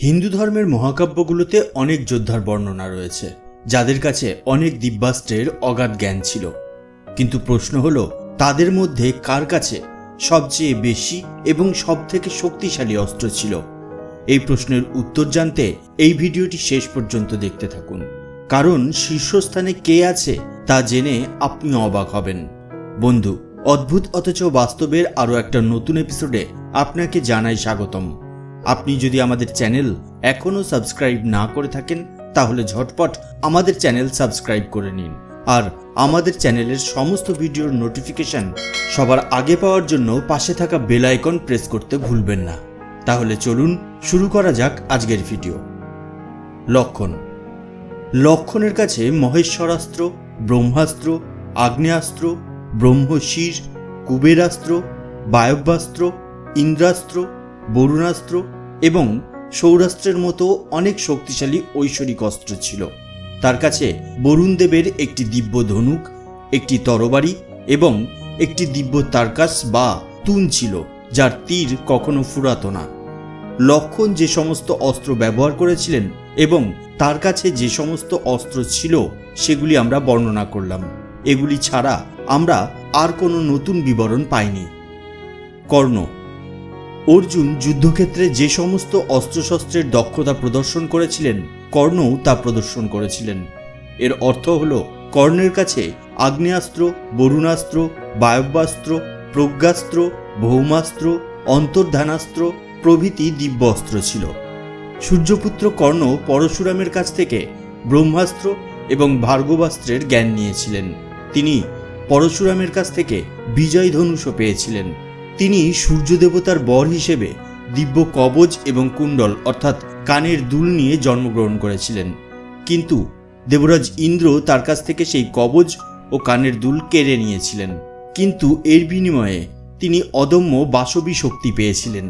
হিন্দু ধর্মের মহাকাব্যগুলোতে অনেক যোদ্ধার বর্ণনা রয়েছে যাদের কাছে অনেক দিব্যাস্ত্রের অগাধ জ্ঞান ছিল। কিন্তু প্রশ্ন হলো, তাদের মধ্যে কার কাছে সবচেয়ে বেশি এবং সবথেকে শক্তিশালী অস্ত্র ছিল? এই প্রশ্নের উত্তর জানতে এই ভিডিওটি শেষ পর্যন্ত দেখতে থাকুন, কারণ শীর্ষস্থানে কে আছে তা জেনে আপনি অবাক হবেন। বন্ধু, অদ্ভুত অথচ বাস্তবের আরও একটা নতুন এপিসোডে আপনাকে জানাই স্বাগতম। আপনি যদি আমাদের চ্যানেল এখনও সাবস্ক্রাইব না করে থাকেন তাহলে ঝটপট আমাদের চ্যানেল সাবস্ক্রাইব করে নিন, আর আমাদের চ্যানেলের সমস্ত ভিডিওর নোটিফিকেশন সবার আগে পাওয়ার জন্য পাশে থাকা বেল আইকন প্রেস করতে ভুলবেন না। তাহলে চলুন শুরু করা যাক আজকের ভিডিও। লক্ষণের কাছে মহেশ্বরাস্ত্র, ব্রহ্মাস্ত্র, আগ্নেয়াস্ত্র, ব্রহ্মশির, কুবেরাস্ত্র, বায়ব্যাস্ত্র, ইন্দ্রাস্ত্র, বরুণাস্ত্র এবং সৌরাস্ত্রের মতো অনেক শক্তিশালী ঐশ্বরিক অস্ত্র ছিল। তার কাছে বরুণ দেবের একটি দিব্য ধনুক, একটি তরবারি এবং একটি দিব্য তারকাস বা তুন ছিল, যার তীর কখনো ফুরাতো না। লক্ষণ যে সমস্ত অস্ত্র ব্যবহার করেছিলেন এবং তার কাছে যে সমস্ত অস্ত্র ছিল সেগুলি আমরা বর্ণনা করলাম। এগুলি ছাড়া আমরা আর কোনো নতুন বিবরণ পাইনি। কর্ণ। অর্জুন যুদ্ধক্ষেত্রে যে সমস্ত অস্ত্রশস্ত্রের দক্ষতা প্রদর্শন করেছিলেন, কর্ণও তা প্রদর্শন করেছিলেন। এর অর্থ হল, কর্ণের কাছে আগ্নেয়াস্ত্র, বরুণাস্ত্র, বায়ব্যাস্ত্র, প্রজ্ঞাস্ত্র, ভৌমাস্ত্র, অন্তর্ধানাস্ত্র প্রভৃতি দিব্য অস্ত্র ছিল। সূর্যপুত্র কর্ণ পরশুরামের কাছ থেকে ব্রহ্মাস্ত্র এবং ভার্গবাস্ত্রের জ্ঞান নিয়েছিলেন। তিনি পরশুরামের কাছ থেকে বিজয় ধনুষও পেয়েছিলেন। তিনি সূর্য দেবতার বর হিসেবে দিব্য কবচ এবং কুণ্ডল অর্থাৎ কানের দুল নিয়ে জন্মগ্রহণ করেছিলেন, কিন্তু দেবরাজ ইন্দ্র তার কাছ থেকে সেই কবচ ও কানের দুল কেড়ে নিয়েছিলেন। কিন্তু এর বিনিময়ে তিনি অদম্য বাসবী শক্তি পেয়েছিলেন।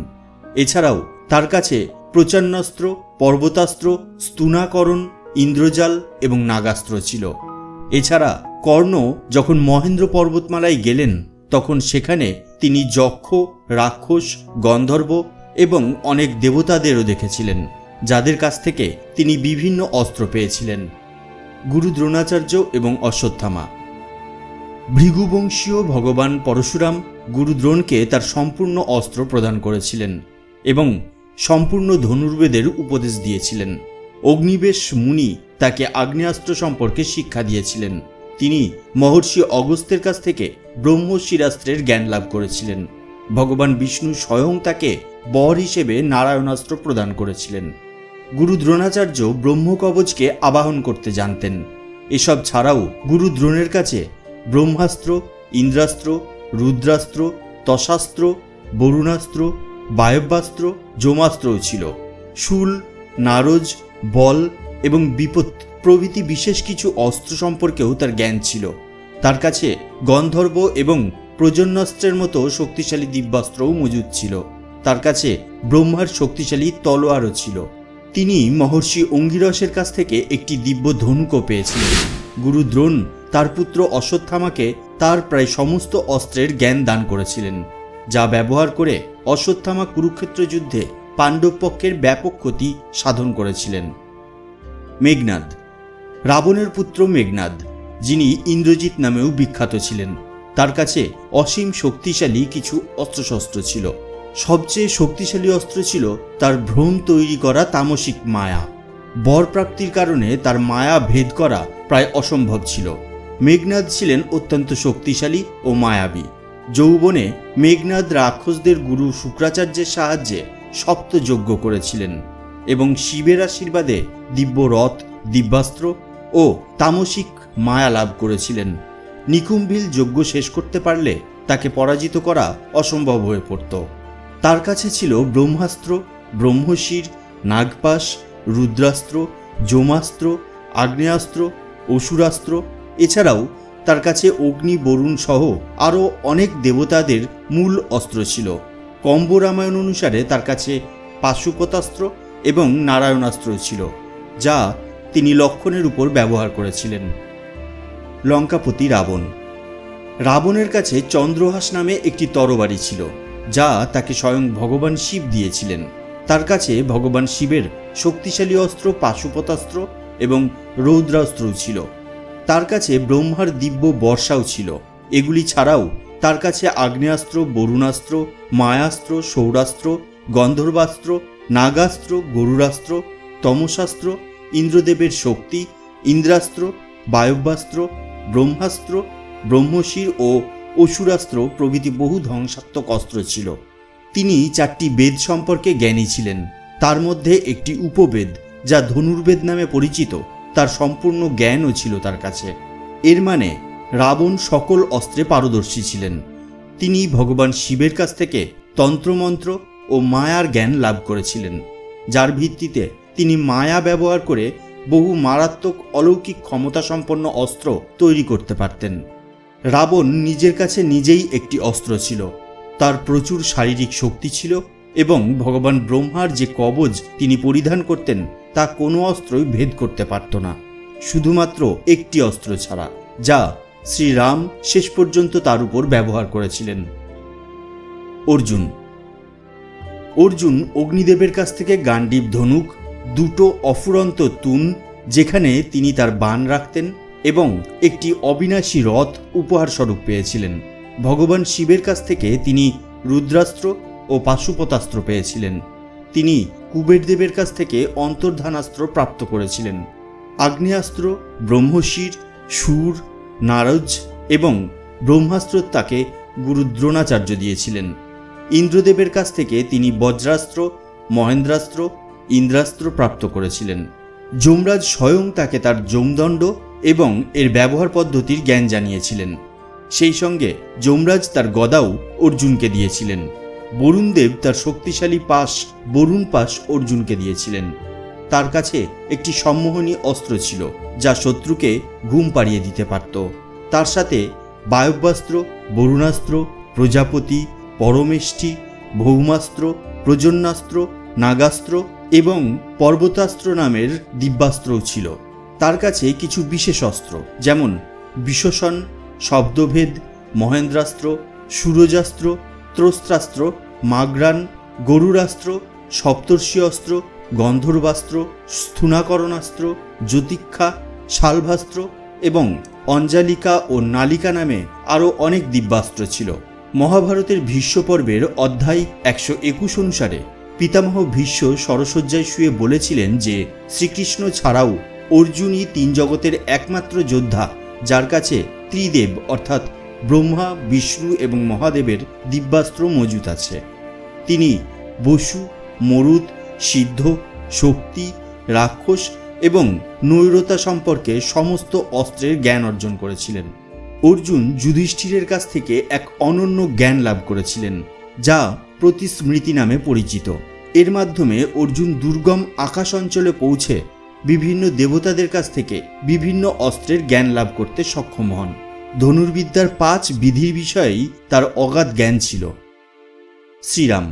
এছাড়াও তার কাছে প্রচান্নাস্ত্র, পর্বতাস্ত্র, স্তুনাকরণ, ইন্দ্রজাল এবং নাগাস্ত্র ছিল। এছাড়া কর্ণ যখন মহেন্দ্র পর্বতমালায় গেলেন তখন সেখানে তিনি যক্ষ, রাক্ষস, গন্ধর্ব এবং অনেক দেবতাদেরও দেখেছিলেন, যাদের কাছ থেকে তিনি বিভিন্ন অস্ত্র পেয়েছিলেন। গুরু দ্রোণাচার্য এবং অশ্বত্থামা। ভৃগুবংশীয় ভগবান পরশুরাম গুরু দ্রোণকে তার সম্পূর্ণ অস্ত্র প্রদান করেছিলেন এবং সম্পূর্ণ ধনুর্বেদের উপদেশ দিয়েছিলেন। অগ্নিবেশ মুনি তাকে আগ্নেয়াস্ত্র সম্পর্কে শিক্ষা দিয়েছিলেন। তিনি মহর্ষি অগস্ত্যের কাছ থেকে ব্রহ্মশিরাস্ত্রের জ্ঞান লাভ করেছিলেন। ভগবান বিষ্ণু স্বয়ং তাকে বর হিসেবে নারায়ণাস্ত্র প্রদান করেছিলেন। গুরু দ্রোণাচার্য ব্রহ্মকবচকে আবাহন করতে জানতেন। এসব ছাড়াও গুরু দ্রোণের কাছে ব্রহ্মাস্ত্র, ইন্দ্রাস্ত্র, রুদ্রাস্ত্র, তশাস্ত্র, বরুণাস্ত্র, বায়ব্যাস্ত্র, যমাস্ত্রও ছিল। শূল, নারজ, বল এবং বিপদ প্রভৃতি বিশেষ কিছু অস্ত্র সম্পর্কেও তার জ্ঞান ছিল। তার কাছে গন্ধর্ব এবং প্রজন্যাস্ত্রের মতো শক্তিশালী দিব্যাস্ত্রও মজুদ ছিল। তার কাছে ব্রহ্মার শক্তিশালী তলোয়ারও ছিল। তিনি মহর্ষি অঙ্গিরসের কাছ থেকে একটি দিব্য ধনুকও পেয়েছিলেন। গুরু দ্রোণ তার পুত্র অশ্বত্থামাকে তার প্রায় সমস্ত অস্ত্রের জ্ঞান দান করেছিলেন, যা ব্যবহার করে অশ্বত্থামা কুরুক্ষেত্র যুদ্ধে পাণ্ডব পক্ষের ব্যাপক ক্ষতি সাধন করেছিলেন। মেঘনাদ। রাবণের পুত্র মেঘনাদ, যিনি ইন্দ্রজিৎ নামেও বিখ্যাত ছিলেন, তার কাছে অসীম শক্তিশালী কিছু অস্ত্রশস্ত্র ছিল। সবচেয়ে শক্তিশালী অস্ত্র ছিল তার ভ্রম তৈরি করা তামসিক মায়া। বর প্রাপ্তির কারণে তার মায়া ভেদ করা প্রায় অসম্ভব ছিল। মেঘনাদ ছিলেন অত্যন্ত শক্তিশালী ও মায়াবী। যৌবনে মেঘনাদ রাক্ষসদের গুরু শুক্রাচার্যের সাহায্যে সপ্তযজ্ঞ করেছিলেন এবং শিবের আশীর্বাদে দিব্য রথ, দিব্যাস্ত্র ও তামসিক মায়া লাভ করেছিলেন। নিকুম্ভিল যজ্ঞ শেষ করতে পারলে তাকে পরাজিত করা অসম্ভব হয়ে পড়ত। তার কাছে ছিল ব্রহ্মাস্ত্র, ব্রহ্মশির, নাগপাশ, রুদ্রাস্ত্র, যমাস্ত্র, আগ্নেয়াস্ত্র, অসুরাস্ত্র। এছাড়াও তার কাছে অগ্নি, বরুণ সহ আরও অনেক দেবতাদের মূল অস্ত্র ছিল। কম্ব রামায়ণ অনুসারে তার কাছে পাশুপতাস্ত্র এবং নারায়ণাস্ত্র ছিল, যা তিনি লক্ষণের উপর ব্যবহার করেছিলেন। লঙ্কাপতি রাবণ। রাবণের কাছে চন্দ্রহাস নামে একটি তরবারি ছিল, যা তাকে স্বয়ং ভগবান শিব দিয়েছিলেন। তার কাছে ভগবান শিবের শক্তিশালী অস্ত্র পাশুপতাস্ত্র এবং রৌদ্রাস্ত্রও ছিল। তার কাছে ব্রহ্মার দিব্য বর্ষাও ছিল। এগুলি ছাড়াও তার কাছে আগ্নেয়াস্ত্র, বরুণাস্ত্র, মায়াস্ত্র, সৌরাস্ত্র, গন্ধর্বাস্ত্র, নাগাস্ত্র, গরুরাস্ত্র, তমসাস্ত্র, ইন্দ্রদেবের শক্তি, ইন্দ্রাস্ত্র, বায়ব্যাস্ত্র, ব্রহ্মাস্ত্র, ব্রহ্মশির ও অসুরাস্ত্র প্রভৃতি বহু ধ্বংসাত্মক অস্ত্র ছিল। তিনি 4টি বেদ সম্পর্কে জ্ঞানী ছিলেন। তার মধ্যে একটি উপবেদ, যা ধনুর্বেদ নামে পরিচিত, তার সম্পূর্ণ জ্ঞানও ছিল তার কাছে। এর মানে রাবণ সকল অস্ত্রে পারদর্শী ছিলেন। তিনি ভগবান শিবের কাছ থেকে তন্ত্রমন্ত্র ও মায়ার জ্ঞান লাভ করেছিলেন, যার ভিত্তিতে তিনি মায়া ব্যবহার করে বহু মারাত্মক অলৌকিক ক্ষমতাসম্পন্ন অস্ত্র তৈরি করতে পারতেন। রাবণ নিজের কাছে নিজেই একটি অস্ত্র ছিল। তার প্রচুর শারীরিক শক্তি ছিল এবং ভগবান ব্রহ্মার যে কবচ তিনি পরিধান করতেন তা কোনো অস্ত্রই ভেদ করতে পারত না, শুধুমাত্র একটি অস্ত্র ছাড়া, যা শ্রীরাম শেষ পর্যন্ত তার উপর ব্যবহার করেছিলেন। অর্জুন অগ্নিদেবের কাছ থেকে গান্ডীব ধনুক, 2টো অফুরন্ত তুন যেখানে তিনি তার বাণ রাখতেন এবং একটি অবিনাশী রথ উপহার স্বরূপ পেয়েছিলেন। ভগবান শিবের কাছ থেকে তিনি রুদ্রাস্ত্র ও পাশুপতাস্ত্র পেয়েছিলেন। তিনি কুবেরদেবের কাছ থেকে অন্তর্ধানাস্ত্র প্রাপ্ত করেছিলেন। আগ্নেয়াস্ত্র, ব্রহ্মশির, সুর, নারদ এবং ব্রহ্মাস্ত্র তাকে গুরু দ্রোণাচার্য দিয়েছিলেন। ইন্দ্রদেবের কাছ থেকে তিনি বজ্রাস্ত্র, মহেন্দ্রাস্ত্র, ইন্দ্রাস্ত্র প্রাপ্ত করেছিলেন। যমরাজ স্বয়ং তাকে তার যমদণ্ড এবং এর ব্যবহার পদ্ধতির জ্ঞান জানিয়েছিলেন। সেই সঙ্গে যমরাজ তার গদাও অর্জুনকে দিয়েছিলেন। বরুণদেব তার শক্তিশালী পাশ বরুণ পাশ অর্জুনকে দিয়েছিলেন। তার কাছে একটি সম্মোহনী অস্ত্র ছিল, যা শত্রুকে ঘুম পাড়িয়ে দিতে পারত। তার সাথে বায়ব্যাস্ত্র, বরুণাস্ত্র, প্রজাপতি, পরমেষ্ঠি, ভৌমাস্ত্র, প্রজন্যাস্ত্র, নাগাস্ত্র এবং পর্বতাস্ত্র নামের দিব্যাস্ত্রও ছিল। তার কাছে কিছু বিশেষ অস্ত্র যেমন বিশোষণ, শব্দভেদ, মহেন্দ্রাস্ত্র, সুরজাস্ত্র, ত্রস্ত্রাস্ত্র, মাগ্রান, গরুরাস্ত্র, সপ্তর্ষি অস্ত্র, গন্ধর্বাস্ত্র, স্থূনাকরণাস্ত্র, জ্যোতিক্ষা, শালভাস্ত্র এবং অঞ্জালিকা ও নালিকা নামে আরও অনেক দিব্যাস্ত্র ছিল। মহাভারতের ভীষ্ম পর্বের অধ্যায় 121 অনুসারে পিতামহ ভীষ্ম সরসজ্জায় শুয়ে বলেছিলেন যে শ্রীকৃষ্ণ ছাড়াও অর্জুনই 3 জগতের একমাত্র যোদ্ধা যার কাছে ত্রিদেব অর্থাৎ ব্রহ্মা, বিষ্ণু এবং মহাদেবের দিব্যাস্ত্র মজুত আছে। তিনি বসু, মরুত, সিদ্ধ, শক্তি, রাক্ষস এবং নৈরতা সম্পর্কে সমস্ত অস্ত্রের জ্ঞান অর্জন করেছিলেন। অর্জুন যুধিষ্ঠিরের কাছ থেকে এক অনন্য জ্ঞান লাভ করেছিলেন, যা প্রতিস্মৃতি নামে পরিচিত। এর মাধ্যমে অর্জুন দুর্গম আকাশ অঞ্চলে পৌঁছে বিভিন্ন দেবতাদের কাছ থেকে বিভিন্ন অস্ত্রের জ্ঞান লাভ করতে সক্ষম হন। ধনুর্বিদ্যার 5 বিধির বিষয়েই তার অগাধ জ্ঞান ছিল। শ্রীরাম।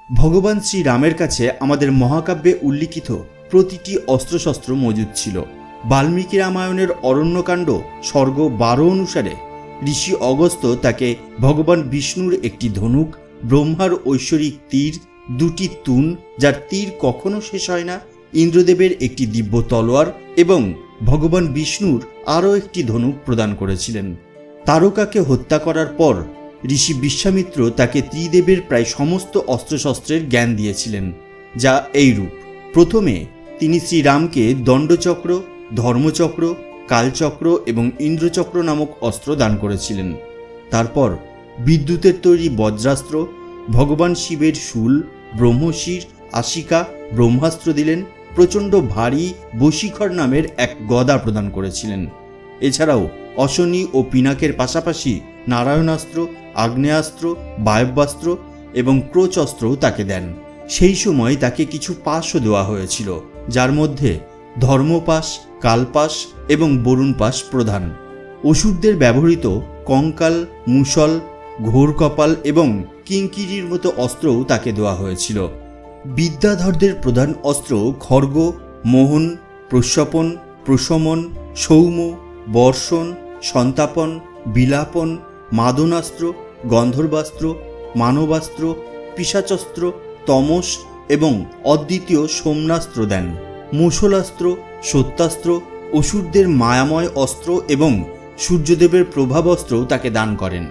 ভগবান শ্রীরামের কাছে আমাদের মহাকাব্যে উল্লিখিত প্রতিটি অস্ত্রশস্ত্র মজুদ ছিল। বাল্মীকি রামায়ণের অরণ্যকাণ্ড সর্গ 12 অনুসারে ঋষি অগস্ত্য তাকে ভগবান বিষ্ণুর একটি ধনুক, ব্রহ্মার ঐশ্বরিক তীর, 2টি তুন যার তীর কখনো শেষ হয় না, ইন্দ্রদেবের একটি দিব্য তলোয়ার এবং ভগবান বিষ্ণুর আরও একটি ধনুক প্রদান করেছিলেন। তারকাকে হত্যা করার পর ঋষি বিশ্বামিত্র তাকে ত্রিদেবের প্রায় সমস্ত অস্ত্রশস্ত্রের জ্ঞান দিয়েছিলেন, যা এইরূপ। প্রথমে তিনি শ্রীরামকে দণ্ডচক্র, ধর্মচক্র, কালচক্র এবং ইন্দ্রচক্র নামক অস্ত্র দান করেছিলেন। তারপর বিদ্যুতের তৈরি বজ্রাস্ত্র, ভগবান শিবের শূল, ব্রহ্মশির, আশিকা, ব্রহ্মাস্ত্র দিলেন। প্রচণ্ড ভারী বশীখর নামের এক গদা প্রদান করেছিলেন। এছাড়াও অশনি ও পিনাকের পাশাপাশি নারায়ণাস্ত্র, আগ্নেয়াস্ত্র, বায়ব্যাস্ত্র এবং ক্রোচ অস্ত্রও তাকে দেন। সেই সময় তাকে কিছু পাশও দেওয়া হয়েছিল, যার মধ্যে ধর্মপাশ, কালপাশ এবং বরুণ পাশ প্রধান। অসুরদের ব্যবহৃত কঙ্কাল, মুসল, ঘোর কপাল এবং কিঙ্কিরির মতো অস্ত্রও তাকে দেওয়া হয়েছিল। বিদ্যাধরদের প্রধান অস্ত্র খড়গ, মোহন, প্রস্বপন, প্রশমন, সৌম, বর্ষণ, সন্তাপন, বিলাপন, মাদনাস্ত্র, গন্ধর্বাস্ত্র, মানবাস্ত্র, পিশাচস্ত্র, তমস, এবং অদ্বিতীয় সোমনাস্ত্র দেন। মুষলাস্ত্র, সত্যাস্ত্র, অসুরদের মায়াময় অস্ত্র এবং সূর্যদেবের প্রভাব অস্ত্রও তাকে দান করেন।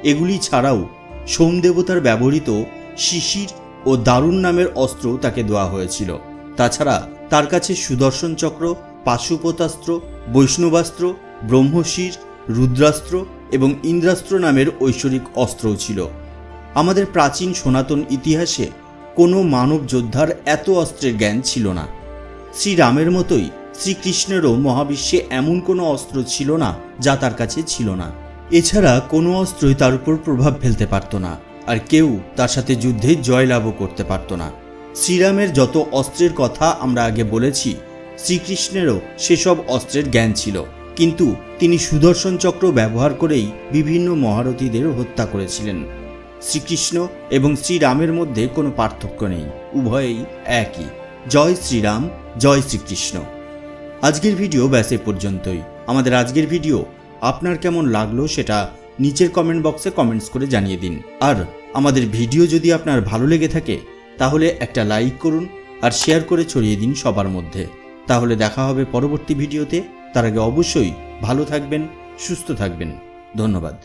এগুলি ছাড়াও সোমদেবতার ব্যবহৃত শিশির ও দারুণ নামের অস্ত্র তাকে দেওয়া হয়েছিল। তাছাড়া তার কাছে সুদর্শন চক্র, পাশুপতাস্ত্র, বৈষ্ণবাস্ত্র, ব্রহ্মশির, রুদ্রাস্ত্র এবং ইন্দ্রাস্ত্র নামের ঐশ্বরিক অস্ত্রও ছিল। আমাদের প্রাচীন সনাতন ইতিহাসে কোনো মানব যোদ্ধার এত অস্ত্রের জ্ঞান ছিল না। শ্রীরামের মতোই শ্রীকৃষ্ণেরও মহাবিশ্বে এমন কোনো অস্ত্র ছিল না যা তার কাছে ছিল না। এছাড়া কোনো অস্ত্রই তার উপর প্রভাব ফেলতে পারত না, আর কেউ তার সাথে যুদ্ধে জয়লাভও করতে পারত না। শ্রীরামের যত অস্ত্রের কথা আমরা আগে বলেছি, শ্রীকৃষ্ণেরও সেসব অস্ত্রের জ্ঞান ছিল, কিন্তু তিনি সুদর্শন চক্র ব্যবহার করেই বিভিন্ন মহারথীদের হত্যা করেছিলেন। শ্রীকৃষ্ণ এবং শ্রীরামের মধ্যে কোনো পার্থক্য নেই, উভয়েই একই। জয় শ্রীরাম, জয় শ্রীকৃষ্ণ। আজকের ভিডিও ব্যাস এ পর্যন্তই। আমাদের আজকের ভিডিও আপনার কেমন লাগলো সেটা নিচের কমেন্ট বক্সে কমেন্টস করে জানিয়ে দিন। আর আমাদের ভিডিও যদি আপনার ভালো লেগে থাকে তাহলে একটা লাইক করুন আর শেয়ার করে ছড়িয়ে দিন সবার মধ্যে। তাহলে দেখা হবে পরবর্তী ভিডিওতে। তার আগে অবশ্যই ভালো থাকবেন, সুস্থ থাকবেন। ধন্যবাদ।